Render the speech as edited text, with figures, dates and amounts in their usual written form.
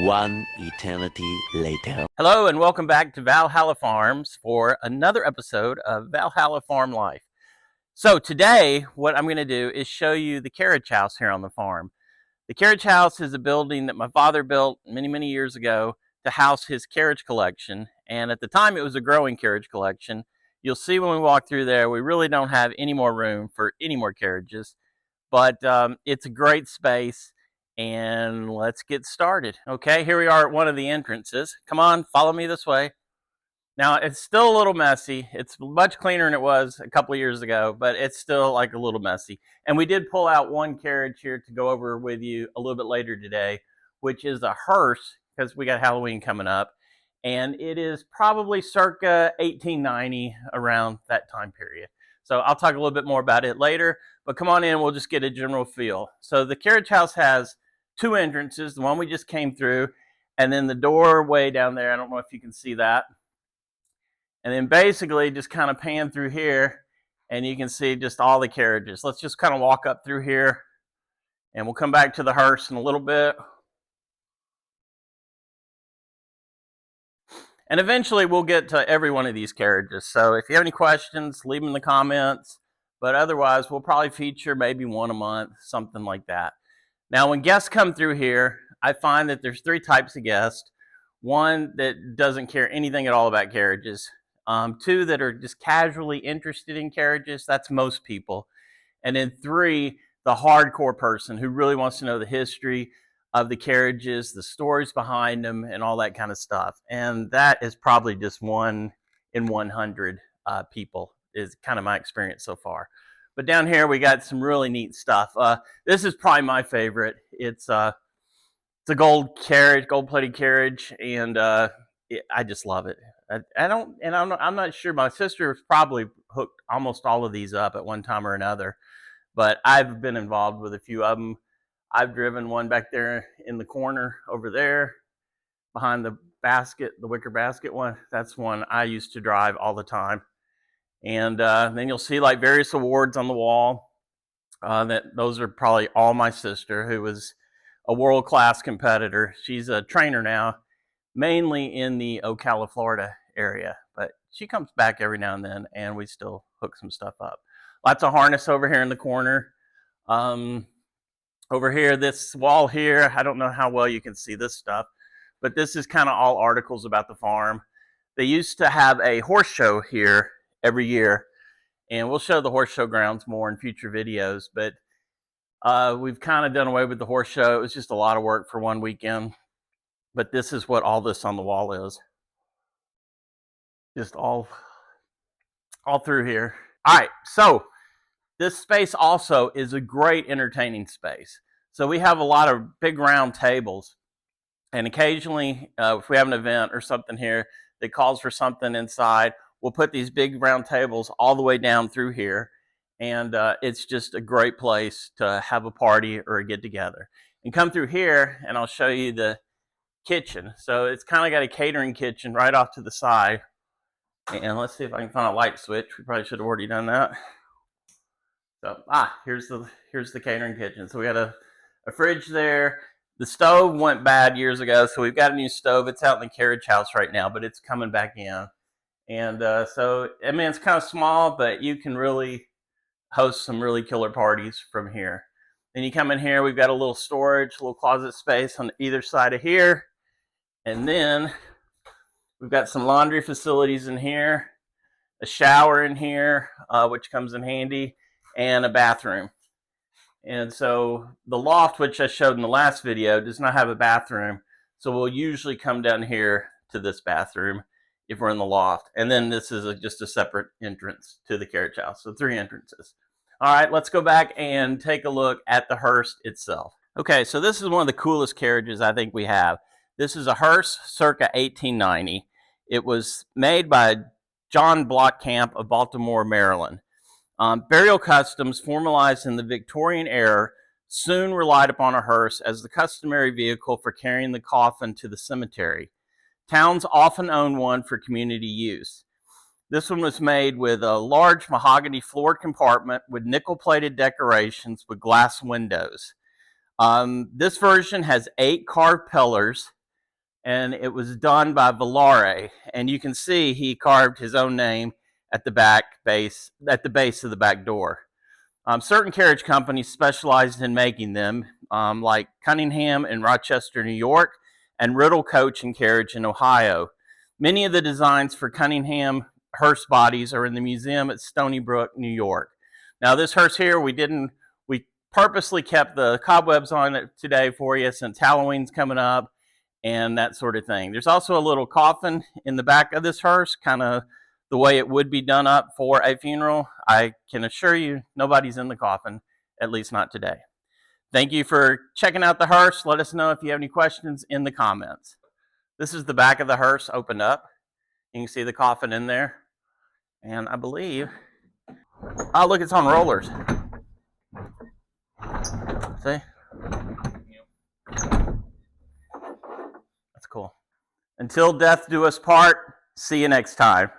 One eternity later. Hello and welcome back to Valhalla Farms for another episode of Valhalla Farm Life. So today what I'm going to do is show you the carriage house here on the farm. The carriage house is a building that my father built many years ago to house his carriage collection, and at the time it was a growing carriage collection. You'll see when we walk through there we really don't have any more room for any more carriages, but it's a great space. And let's get started. Okay, here we are at one of the entrances. Come on, follow me this way. Now, it's still a little messy. It's much cleaner than it was a couple of years ago, but it's still like a little messy. And we did pull out one carriage here to go over with you a little bit later today, which is a hearse, because we got Halloween coming up. And it is probably circa 1890, around that time period. So I'll talk a little bit more about it later, but come on in, we'll just get a general feel. So the carriage house has two entrances, the one we just came through, and then the doorway down there. I don't know if you can see that. And then basically just kind of pan through here and you can see just all the carriages. Let's just kind of walk up through here and we'll come back to the hearse in a little bit. And eventually we'll get to every one of these carriages. So if you have any questions, leave them in the comments. But otherwise, we'll probably feature maybe one a month, something like that. Now, when guests come through here, I find that there's three types of guests. One that doesn't care anything at all about carriages. Two that are just casually interested in carriages. That's most people. And then three, the hardcore person who really wants to know the history of the carriages, the stories behind them, and all that kind of stuff. And that is probably just 1 in 100 people, is kind of my experience so far. But down here we got some really neat stuff. This is probably my favorite. It's a gold carriage, gold-plated carriage, and I just love it. I'm not sure. My sister's probably hooked almost all of these up at one time or another, but I've been involved with a few of them. I've driven one back there in the corner over there behind the basket, the wicker basket one. That's one I used to drive all the time. And then you'll see like various awards on the wall. Those are probably all my sister, who was a world-class competitor. She's a trainer now, mainly in the Ocala, Florida area. But she comes back every now and then, and we still hook some stuff up. Lots of harness over here in the corner. Over here, this wall here, I don't know how well you can see this stuff, but this is kind of all articles about the farm. They used to have a horse show here every year, and we'll show the horse show grounds more in future videos, but we've kind of done away with the horse show. It was just a lot of work for one weekend, but this is what all this on the wall is. Just all through here. All right, so this space also is a great entertaining space. So we have a lot of big round tables, and occasionally if we have an event or something here that calls for something inside, we'll put these big round tables all the way down through here, and it's just a great place to have a party or a get-together. And come through here, and I'll show you the kitchen. So it's kind of got a catering kitchen right off to the side. And let's see if I can find a light switch. We probably should have already done that. So, here's the catering kitchen. So we got a fridge there. The stove went bad years ago, so we've got a new stove. It's out in the carriage house right now, but it's coming back in. And so, I mean, it's kind of small, but you can really host some really killer parties from here. Then you come in here, we've got a little storage, a little closet space on either side of here. And then we've got some laundry facilities in here, a shower in here, which comes in handy, and a bathroom. And so the loft, which I showed in the last video, does not have a bathroom. So we'll usually come down here to this bathroom if we're in the loft. And then this is just a separate entrance to the carriage house. So 3 entrances. All right, let's go back and take a look at the hearse itself. Okay, so this is one of the coolest carriages I think we have. This is a hearse circa 1890. It was made by John Blockcamp of Baltimore, Maryland. Burial customs formalized in the Victorian era soon relied upon a hearse as the customary vehicle for carrying the coffin to the cemetery. Towns often owned one for community use. This one was made with a large mahogany floored compartment with nickel-plated decorations with glass windows. This version has 8 carved pillars and it was done by Valhalla. And you can see he carved his own name at the base of the back door. Certain carriage companies specialized in making them, like Cunningham in Rochester, New York, and Riddle Coach and Carriage in Ohio. Many of the designs for Cunningham hearse bodies are in the museum at Stony Brook, New York. Now, this hearse here, we purposely kept the cobwebs on it today for you since Halloween's coming up and that sort of thing. There's also a little coffin in the back of this hearse, kind of the way it would be done up for a funeral. I can assure you nobody's in the coffin, at least not today. Thank you for checking out the hearse. Let us know if you have any questions in the comments. This is the back of the hearse opened up. You can see the coffin in there. And I believe, oh, look, it's on rollers. See? That's cool. Until death do us part, see you next time.